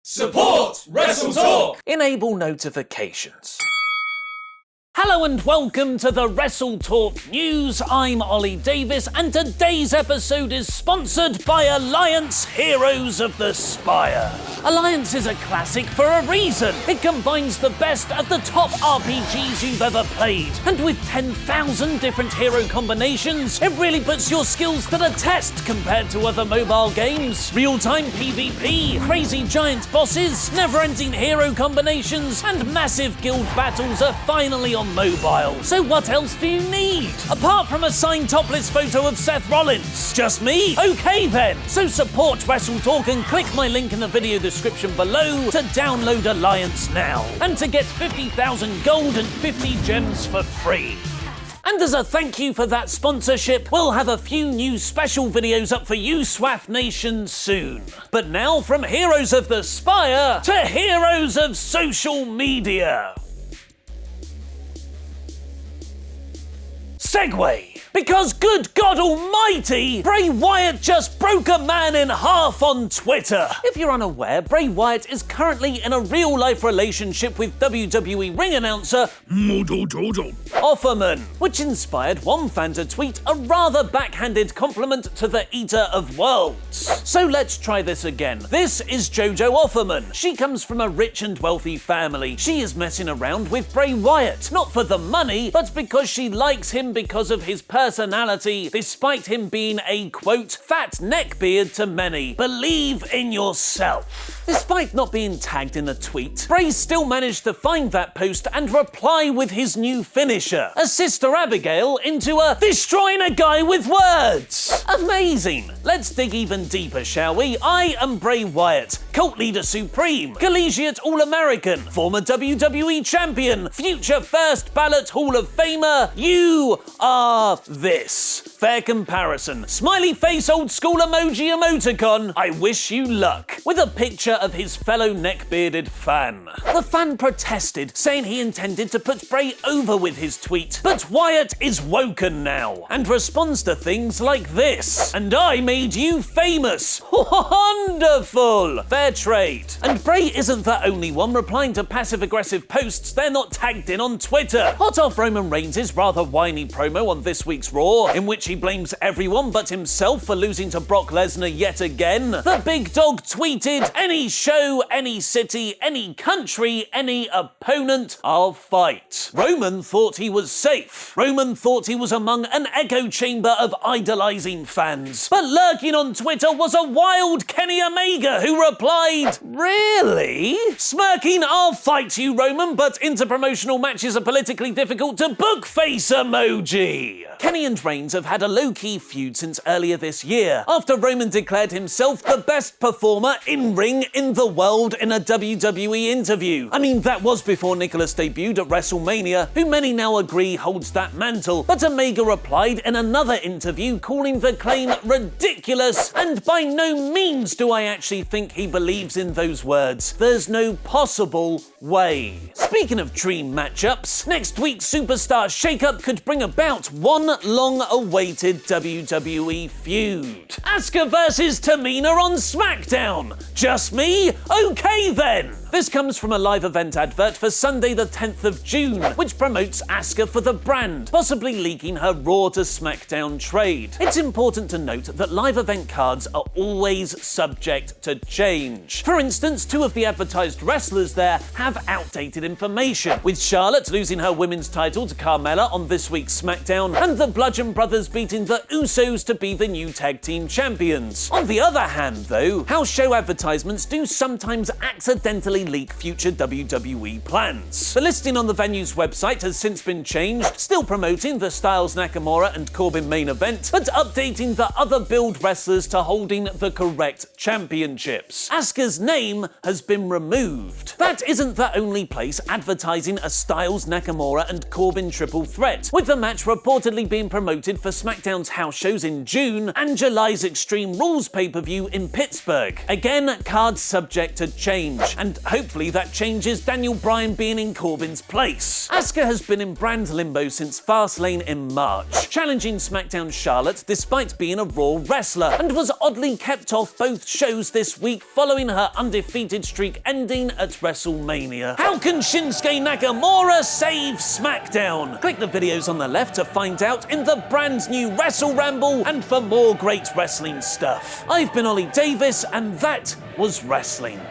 Support WrestleTalk! Enable notifications. Hello and welcome to the WrestleTalk News. I'm Ollie Davis and today's episode is sponsored by Alliance Heroes of the Spire. Alliance is a classic for a reason. It combines the best of the top RPGs you've ever played. And with 10,000 different hero combinations, it really puts your skills to the test compared to other mobile games. Real-time PvP, crazy giant bosses, never-ending hero combinations, and massive guild battles are finally on mobile. So what else do you need? Apart from a signed topless photo of Seth Rollins? Just me? Okay then. So support WrestleTalk and click my link in the video description below to download Alliance now. And to get 50,000 gold and 50 gems for free. And as a thank you for that sponsorship, we'll have a few new special videos up for you, SWAF Nation, soon. But now from Heroes of the Spire to Heroes of Social Media. Segue. Because good God almighty, Bray Wyatt just broke a man in half on Twitter. If you're unaware, Bray Wyatt is currently in a real-life relationship with WWE ring announcer Offerman, which inspired one fan to tweet a rather backhanded compliment to the Eater of Worlds. So let's try this again. This is JoJo Offerman. She comes from a rich and wealthy family. She is messing around with Bray Wyatt, not for the money, but because she likes him because of his personality, despite him being a, quote, fat neckbeard to many. Believe in yourself. Despite not being tagged in the tweet, Bray still managed to find that post and reply with his new finisher, a Sister Abigail into a destroying a guy with words. Amazing. Let's dig even deeper, shall we? I am Bray Wyatt, cult leader supreme, collegiate All-American, former WWE champion, future first ballot Hall of Famer. You are this. Fair comparison. Smiley face old school emoji emoticon. I wish you luck. With a picture of his fellow neck-bearded fan. The fan protested, saying he intended to put Bray over with his tweet. But Wyatt is woken now and responds to things like this. And I made you famous. Wonderful. Fair trade. And Bray isn't the only one replying to passive-aggressive posts they're not tagged in on Twitter. Hot off Roman Reigns' rather whiny promo on this week's Raw, in which he blames everyone but himself for losing to Brock Lesnar yet again, the big dog tweeted, "Any show, any city, any country, any opponent, I'll fight." Roman thought he was safe. Roman thought he was among an echo chamber of idolizing fans. But lurking on Twitter was a wild Kenny Omega who replied, "Really?" Smirking, "I'll fight you, Roman, but interpromotional matches are politically difficult to book," face emoji. Kenny and Reigns have had a low-key feud since earlier this year, after Roman declared himself the best performer in-ring in the world in a WWE interview. I mean, that was before Nicholas debuted at WrestleMania, who many now agree holds that mantle, but Omega replied in another interview calling the claim ridiculous, and by no means do I actually think he believes in those words. There's no possible way. Speaking of dream matchups, next week's Superstar Shake-Up could bring about one long-awaited WWE feud. Asuka versus Tamina on SmackDown. Just me? Okay then. This comes from a live event advert for Sunday the 10th of June, which promotes Asuka for the brand, possibly leaking her Raw to SmackDown trade. It's important to note that live event cards are always subject to change. For instance, two of the advertised wrestlers there have outdated information, with Charlotte losing her women's title to Carmella on this week's SmackDown, and the Bludgeon Brothers beating the Usos to be the new tag team champions. On the other hand, though, house show advertisements do sometimes accidentally leak future WWE plans. The listing on the venue's website has since been changed, still promoting the Styles, Nakamura and Corbin main event, but updating the other build wrestlers to holding the correct championships. Asuka's name has been removed. That isn't the only place advertising a Styles, Nakamura and Corbin triple threat, with the match reportedly being promoted for SmackDown's house shows in June and July's Extreme Rules pay-per-view in Pittsburgh. Again, cards subject to change. And Hopefully that changes Daniel Bryan being in Corbin's place. Asuka has been in brand limbo since Fastlane in March, challenging SmackDown's Charlotte despite being a Raw wrestler, and was oddly kept off both shows this week following her undefeated streak ending at WrestleMania. How can Shinsuke Nakamura save SmackDown? Click the videos on the left to find out in the brand new Wrestle Ramble and for more great wrestling stuff. I've been Ollie Davis, and that was wrestling.